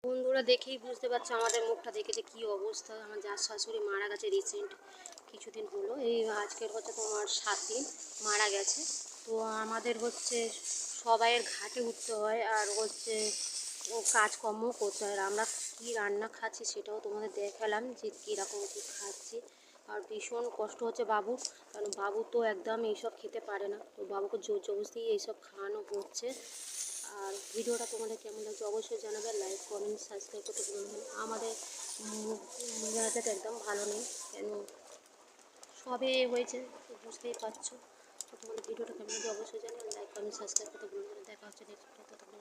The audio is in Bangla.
বন্ধুরা দেখেই বুঝতে পারছো আমাদের মুখটা দেখে যে কী অবস্থা। আমার যার শাশুড়ি মারা গেছে রিসেন্ট কিছুদিন হলো, এই আজকের হচ্ছে তোমার 7 দিন মারা গেছে। তো আমাদের হচ্ছে সবাইয়ের ঘাটে উঠতে হয় আর হচ্ছে কাজকর্ম করতে হয়। আর আমরা কী রান্না খাচ্ছি সেটাও তোমাদের দেখালাম যে কীরকম কী খাচ্ছি। আর ভীষণ কষ্ট হচ্ছে বাবুর, কারণ বাবু তো একদম এইসব খেতে পারে না, তো বাবুকে জোর জবরদস্তি এইসব খাওয়ানো হচ্ছে। আর ভিডিওটা তোমাদের কেমন লাগছে অবশ্যই জানাবে, লাইক কমেন্ট সাবস্ক্রাইব করতে ভুলবেন না। আমাদের মেজাজটা একদম ভালো নেই, কেন সবে হয়েছে তো বুঝতেই পারছো। তো তোমাদের ভিডিওটা কেমন লাগছে অবশ্যই জানাবে, লাইক কমেন্ট সাবস্ক্রাইব করতে ভুলবেন না। দেখা হচ্ছে নেক্সট ভিডিওতে।